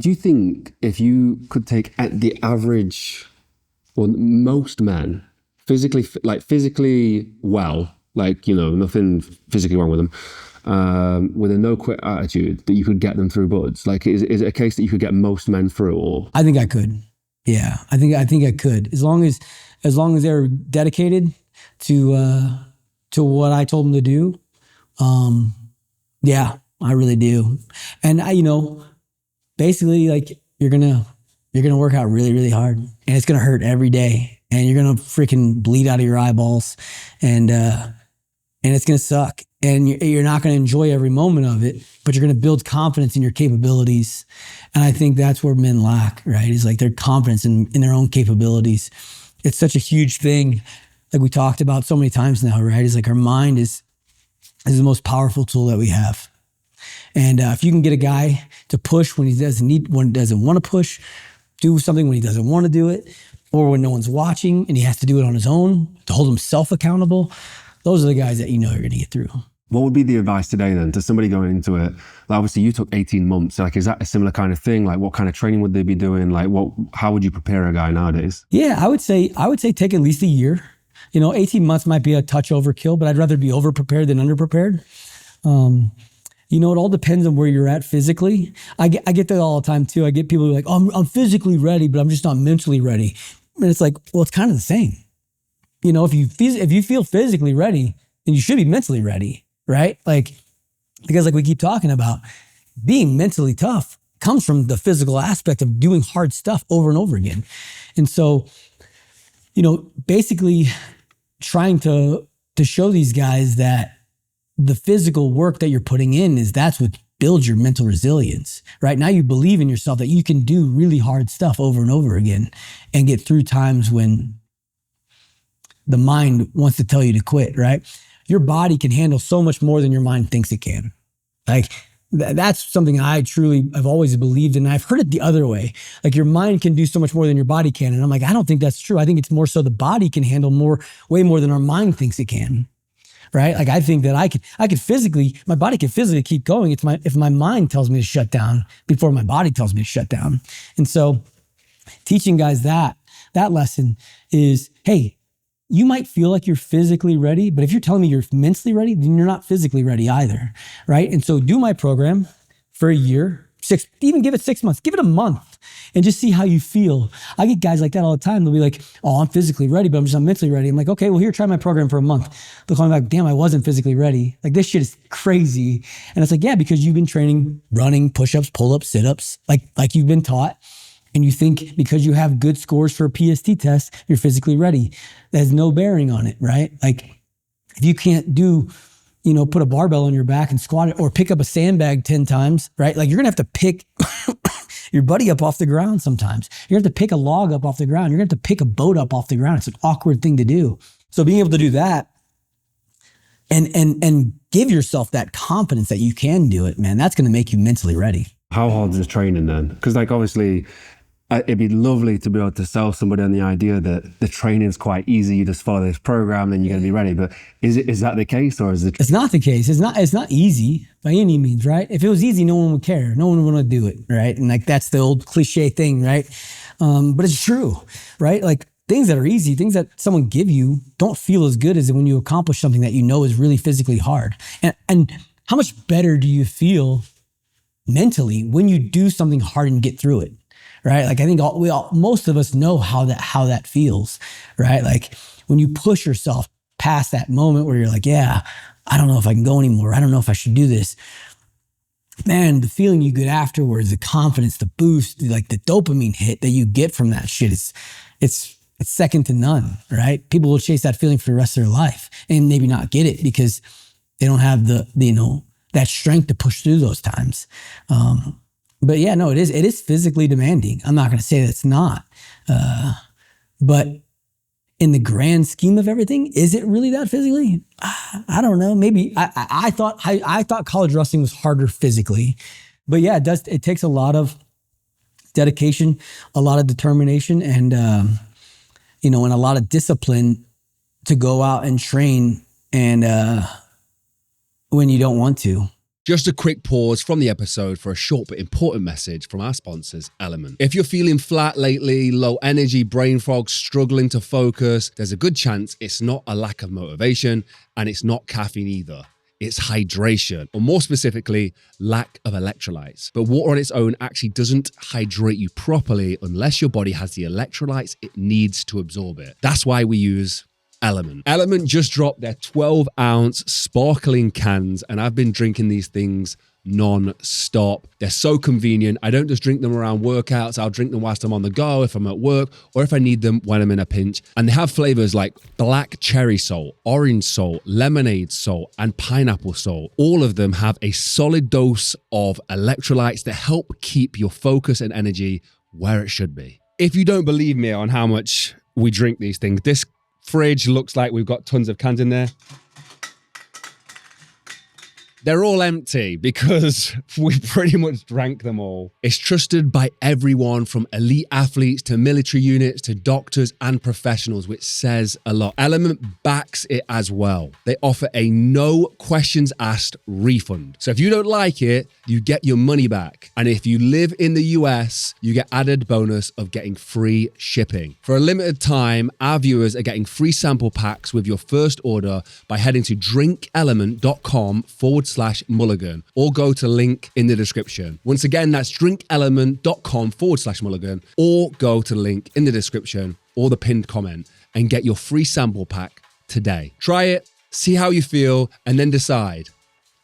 Do you think if you could take at the average, or most men, physically well, like, you know, nothing physically wrong with them, with a no quit attitude, that you could get them through buds? Like, is it a case that you could get most men through? Or I think I could. Yeah, I think I could, as long as they're dedicated to what I told them to do. Yeah, I really do. And basically, like, you're gonna work out really, really hard, and it's gonna hurt every day, and you're gonna freaking bleed out of your eyeballs, and it's gonna suck, and you're not gonna enjoy every moment of it, but you're gonna build confidence in your capabilities. And I think that's where men lack, right? Is like their confidence in their own capabilities. It's such a huge thing, like we talked about so many times now, right? Is like our mind is the most powerful tool that we have. And if you can get a guy to push when he doesn't want to push, do something when he doesn't want to do it, or when no one's watching and he has to do it on his own to hold himself accountable, those are the guys that you're going to get through. what would be the advice today then to somebody going into it? Like, obviously you took 18 months. Like, is that a similar kind of thing? Like, what kind of training would they be doing? Like, how would you prepare a guy nowadays? Yeah, I would say take at least a year. 18 months might be a touch overkill, but I'd rather be over prepared than under prepared. It all depends on where you're at physically. I get that all the time too. I get people who are like, oh, I'm physically ready, but I'm just not mentally ready. And it's like, well, it's kind of the same. If you feel physically ready, then you should be mentally ready, right? Like, because like we keep talking about, being mentally tough comes from the physical aspect of doing hard stuff over and over again. And so, basically trying to show these guys that the physical work that you're putting in that's what builds your mental resilience, right? Now you believe in yourself that you can do really hard stuff over and over again and get through times when the mind wants to tell you to quit, right? Your body can handle so much more than your mind thinks it can. Like, that's something I've always believed in. I've heard it the other way. Like, your mind can do so much more than your body can. And I'm like, I don't think that's true. I think it's more so the body can handle way more than our mind thinks it can. Right? Like, I think that my body can physically keep going. If my mind tells me to shut down before my body tells me to shut down. And so teaching guys that lesson is, hey, you might feel like you're physically ready, but if you're telling me you're mentally ready, then you're not physically ready either. Right? And so do my program for a year, even give it 6 months, give it a month, and just see how you feel. I get guys like that all the time. They'll be like, oh, I'm physically ready, but I'm just not mentally ready. I'm like, okay, well, here, try my program for a month. They'll call me back, damn, I wasn't physically ready. Like, this shit is crazy. And it's like, yeah, because you've been training, running, push-ups, pull-ups, sit-ups, like you've been taught. And you think because you have good scores for a PST test, you're physically ready. That has no bearing on it, right? Like, if you can't do, put a barbell on your back and squat it, or pick up a sandbag 10 times, right? Like, you're gonna have to pick your buddy up off the ground sometimes. You're gonna have to pick a log up off the ground. You're gonna have to pick a boat up off the ground. It's an awkward thing to do. So being able to do that and give yourself that confidence that you can do it, man, that's gonna make you mentally ready. How hard is the training then? Because, like, obviously, it'd be lovely to be able to sell somebody on the idea that the training is quite easy. You just follow this program, then you're going to be ready. But is that the case, or is it? It's not the case. It's not easy by any means, right? If it was easy, no one would care. No one would want to do it, right? And like, that's the old cliche thing, right? But it's true, right? Like, things that are easy, things that someone give you don't feel as good as when you accomplish something that you know is really physically hard. And how much better do you feel mentally when you do something hard and get through it? Right? Like, I think most of us know how that feels, right? Like, when you push yourself past that moment where you're like, yeah, I don't know if I can go anymore. I don't know if I should do this. Man, the feeling you get afterwards, the confidence, the boost, like the dopamine hit that you get from that shit, it's second to none, right? People will chase that feeling for the rest of their life and maybe not get it because they don't have that strength to push through those times. But yeah, no, it is physically demanding. I'm not going to say that it's not. But in the grand scheme of everything, is it really that physically? I don't know. Maybe I thought college wrestling was harder physically, but yeah, it takes a lot of dedication, a lot of determination, and and a lot of discipline to go out and train and when you don't want to. Just a quick pause from the episode for a short but important message from our sponsors, Element. If you're feeling flat lately, low energy, brain fog, struggling to focus, there's a good chance it's not a lack of motivation and it's not caffeine either. It's hydration, or more specifically, lack of electrolytes. But water on its own actually doesn't hydrate you properly unless your body has the electrolytes it needs to absorb it. That's why we use Element. Element just dropped their 12-ounce sparkling cans, and I've been drinking these things non-stop. They're so convenient. I don't just drink them around workouts. I'll drink them whilst I'm on the go, if I'm at work, or if I need them when I'm in a pinch. And they have flavors like black cherry salt, orange salt, lemonade salt, and pineapple salt. All of them have a solid dose of electrolytes that help keep your focus and energy where it should be. If you don't believe me on how much we drink these things, this fridge looks like we've got tons of cans in there. They're all empty because we pretty much drank them all. It's trusted by everyone from elite athletes to military units to doctors and professionals, which says a lot. Element backs it as well. They offer a no questions asked refund. So if you don't like it, you get your money back. And if you live in the US, you get added bonus of getting free shipping. For a limited time, our viewers are getting free sample packs with your first order by heading to drinkelement.com/Mulligan or go to link in the description. Once again, that's drinkelement.com/Mulligan or go to link in the description or the pinned comment and get your free sample pack today. Try it, see how you feel, and then decide.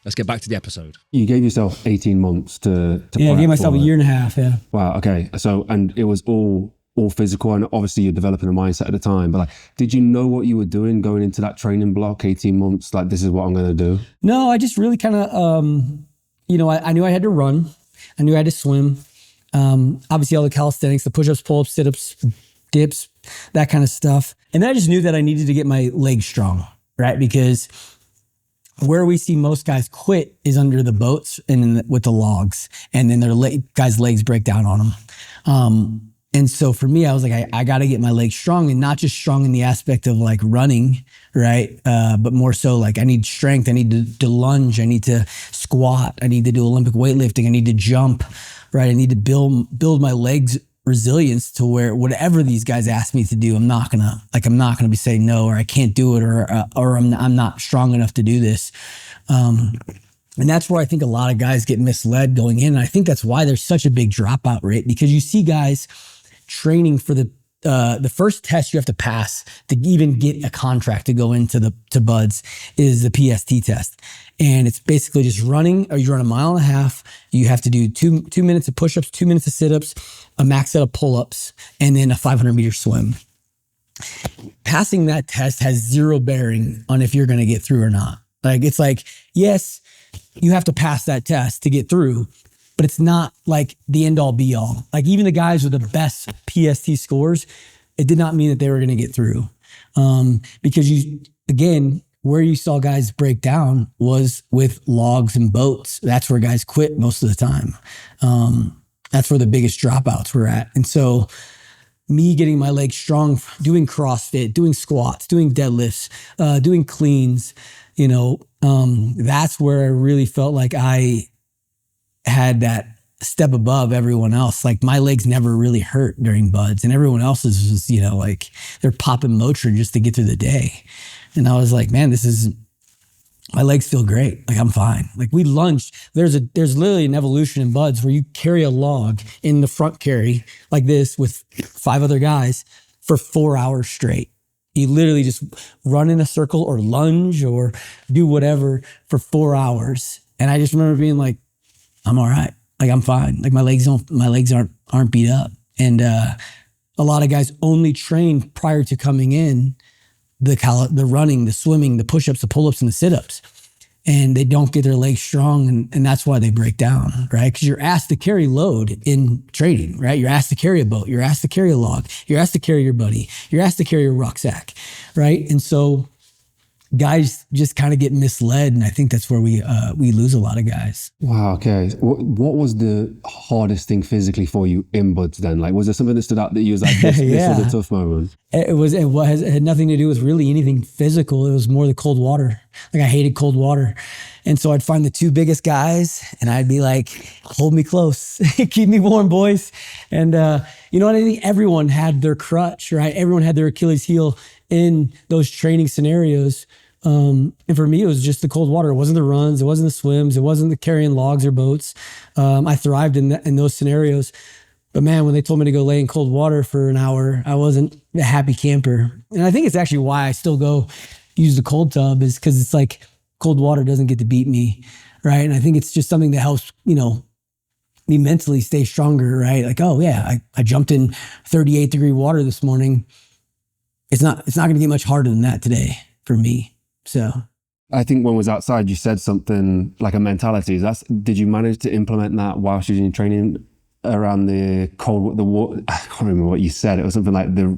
Let's get back to the episode. You gave yourself 18 months to Yeah, I gave myself a year and a half, yeah. Wow, okay. So, and it was all physical, and obviously you're developing a mindset at the time, but like, did you know what you were doing going into that training block, 18 months, like this is what I'm going to do? No, I just really kind of, I knew I had to run. I knew I had to swim. Obviously all the calisthenics, the push-ups, pull-ups, sit-ups, dips, that kind of stuff. And then I just knew that I needed to get my legs strong, right? Because where we see most guys quit is under the boats and with the logs, and then their guys' legs break down on them. And so for me, I was like, I got to get my legs strong, and not just strong in the aspect of like running, right? But more so like I need strength. I need to lunge. I need to squat. I need to do Olympic weightlifting. I need to jump, right? I need to build my legs resilience to where whatever these guys ask me to do, I'm not gonna be saying no, or I can't do it, or I'm not strong enough to do this. And that's where I think a lot of guys get misled going in. And I think that's why there's such a big dropout rate, because you see guys training for the first test you have to pass to even get a contract to go into to Buds is the PST test. And it's basically just running, or you run 1.5 miles. You have to do two minutes of push-ups, 2 minutes of sit-ups, a max set of pull-ups, and then a 500-meter swim. Passing that test has zero bearing on if you're going to get through or not. Like, it's like, yes, you have to pass that test to get through, but it's not like the end all be all. Like, even the guys with the best PST scores, it did not mean that they were going to get through. Because where you saw guys break down was with logs and boats. That's where guys quit most of the time. That's where the biggest dropouts were at. And so me getting my legs strong, doing CrossFit, doing squats, doing deadlifts, doing cleans, that's where I really felt like I had that step above everyone else. Like, my legs never really hurt during Buds, and everyone else's was, like they're popping Motrin just to get through the day. And I was like, man, my legs feel great. Like, I'm fine. Like, we lunged. There's literally an evolution in Buds where you carry a log in the front carry like this with 5 other guys for 4 hours straight. You literally just run in a circle or lunge or do whatever for 4 hours. And I just remember being like, I'm all right. Like, I'm fine. Like, my legs aren't beat up. And a lot of guys only train prior to coming in the running, the swimming, the push-ups, the pull-ups, and the sit-ups. And they don't get their legs strong, and that's why they break down, right? Because you're asked to carry load in training, right? You're asked to carry a boat. You're asked to carry a log. You're asked to carry your buddy. You're asked to carry your rucksack, right? And so guys just kind of get misled. And I think that's where we lose a lot of guys. Wow. Okay. What was the hardest thing physically for you in buds then? Like, was there something that stood out that you was like, this was a tough moment? It had nothing to do with really anything physical. It was more the cold water. Like I hated cold water. And so I'd find the two biggest guys and I'd be like, hold me close, keep me warm, boys. And you know what I think? Everyone had their crutch, right? Everyone had their Achilles heel in those training scenarios. And for me, it was just the cold water. It wasn't the runs. It wasn't the swims. It wasn't the carrying logs or boats. I thrived in those scenarios. But man, when they told me to go lay in cold water for an hour, I wasn't a happy camper. And I think it's actually why I still go use the cold tub, is because it's like cold water doesn't get to beat me, right? And I think it's just something that helps, you know, me mentally stay stronger, right? Like, oh yeah, I jumped in 38-degree water this morning. It's not going to get much harder than that today for me. So I think when I was outside, you said something like a mentality. Did you manage to implement that whilst you were in training around the water? I can't remember what you said. It was something like the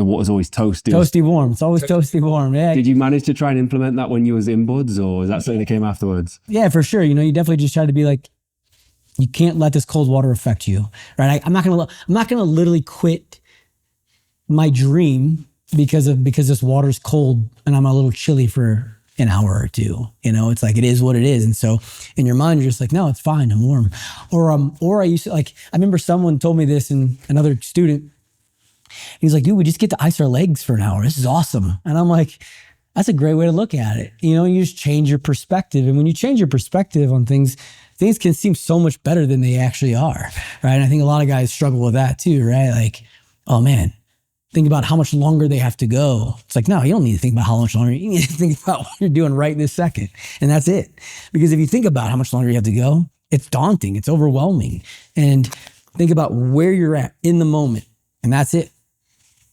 water's always toasty. Toasty warm. It's always toasty warm. Yeah. Did you manage to try and implement that when you was in buds, or is that something that came afterwards? Yeah, for sure. You know, you definitely just try to be like, you can't let this cold water affect you, right? I'm not gonna literally quit my dream because this water's cold and I'm a little chilly for an hour or two. You know, it's like, it is what it is. And so in your mind, you're just like, no, it's fine, I'm warm. Or I used to, like, I remember someone told me this, and another student, he's like, dude, we just get to ice our legs for an hour. This is awesome. And I'm like, that's a great way to look at it. You know, you just change your perspective. And when you change your perspective on things can seem so much better than they actually are, right? And I think a lot of guys struggle with that too, right? Like, oh man, think about how much longer they have to go. It's like, no, you don't need to think about how much longer. You need to think about what you're doing right this second. And that's it. Because if you think about how much longer you have to go, it's daunting. It's overwhelming. And think about where you're at in the moment. And that's it.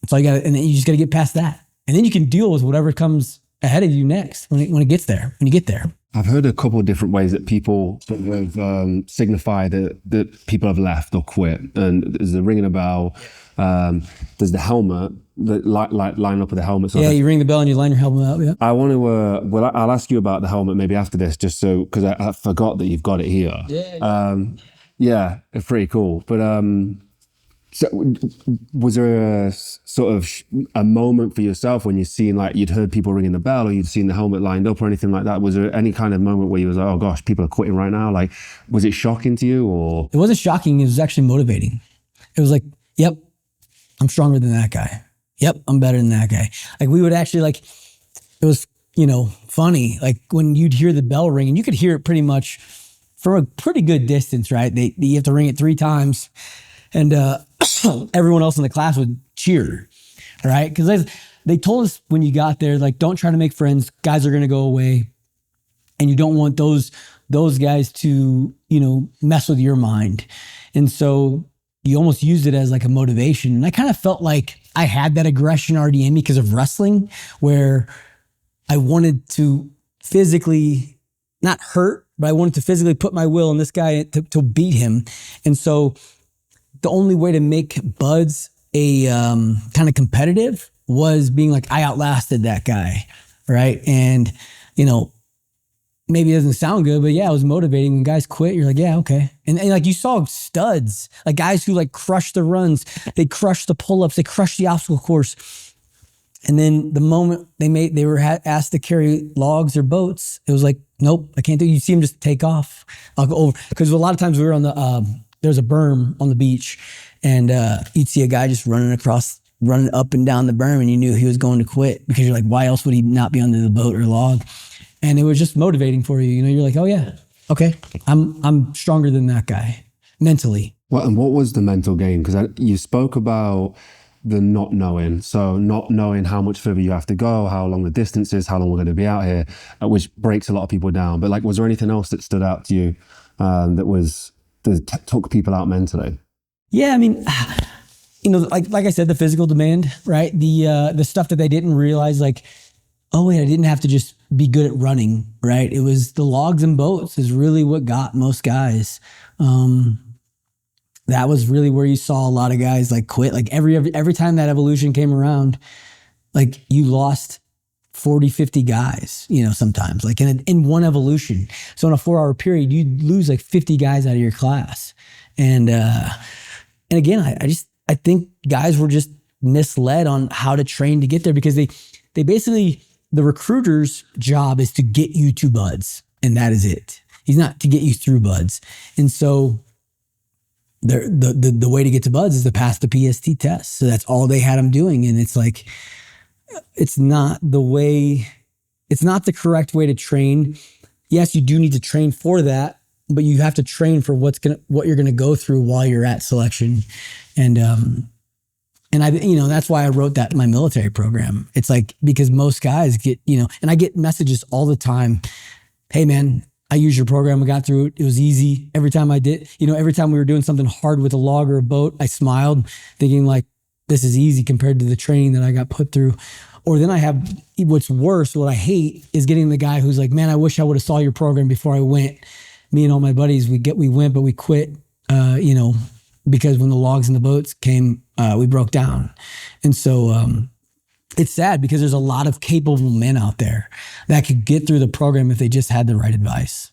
That's all you got. And then you just got to get past that. And then you can deal with whatever comes ahead of you next when it gets there, when you get there. I've heard a couple of different ways that people sort of signify that people have left or quit. And there's the ringing a bell. There's the helmet, line up with the helmet. Yeah, you ring the bell and you line your helmet up. Yeah. I want to. I'll ask you about the helmet maybe after this, just so, because I forgot that you've got it here. Yeah, it's pretty cool. But so was there a sort of a moment for yourself when you'd heard people ringing the bell, or you'd seen the helmet lined up or anything like that? Was there any kind of moment where you was like, oh gosh, people are quitting right now? Like, was it shocking to you, or? It wasn't shocking. It was actually motivating. It was like, yep, I'm stronger than that guy. Yep, I'm better than that guy. Like, we would actually, like, it was, you know, funny. Like, when you'd hear the bell ring, and you could hear it pretty much from a pretty good distance, right? You have to ring it 3 times. And everyone else in the class would cheer, right? Because they told us when you got there, like, don't try to make friends. Guys are going to go away. And you don't want those guys to, you know, mess with your mind. And so you almost used it as like a motivation. And I kind of felt like I had that aggression already in me because of wrestling, where I wanted to physically not hurt, but I wanted to physically put my will in this guy to beat him. And so the only way to make buds a kind of competitive was being like, I outlasted that guy, right? And, you know, maybe it doesn't sound good, but yeah, it was motivating. When guys quit, you're like, yeah, okay. And like, you saw studs, like guys who like crushed the runs, they crushed the pull-ups, they crushed the obstacle course. And then the moment they were asked to carry logs or boats, it was like, nope, I can't do it. You see them just take off. I'll go over. Because a lot of times we were on there's a berm on the beach, and you'd see a guy just running up and down the berm, and you knew he was going to quit, because you're like, why else would he not be under the boat or log? And it was just motivating for you. You know, you're like, oh yeah, okay, I'm stronger than that guy mentally. Well, and what was the mental game? Because you spoke about the not knowing. So not knowing how much further you have to go, how long the distance is, how long we're going to be out here, which breaks a lot of people down. But like, was there anything else that stood out to you that took people out mentally? Yeah, I mean, you know, like I said, the physical demand, right? The stuff that they didn't realize, like, oh wait, I didn't have to just be good at running, right? It was the logs and boats is really what got most guys. That was really where you saw a lot of guys like quit. Like every time that evolution came around, like you lost 40, 50 guys, sometimes like in one evolution. So in a 4-hour period, you'd lose like 50 guys out of your class. And again, I think guys were just misled on how to train to get there, because they basically, the recruiter's job is to get you to buds, and that is it. He's not to get you through buds. And so the way to get to buds is to pass the PST test. So that's all they had him doing. And it's like, it's not the correct way to train. Yes, you do need to train for that, but you have to train for what you're going to go through while you're at selection. And I, that's why I wrote that in my military program. It's like, because most guys get, and I get messages all the time. Hey man, I used your program. I got through it. It was easy. Every time I did, every time we were doing something hard with a log or a boat, I smiled thinking like, this is easy compared to the training that I got put through. Or then I have, what's worse, what I hate is getting the guy who's like, man, I wish I would have saw your program before I went. Me and all my buddies, we went, but we quit, because when the logs and the boats came, we broke down. And so it's sad, because there's a lot of capable men out there that could get through the program if they just had the right advice.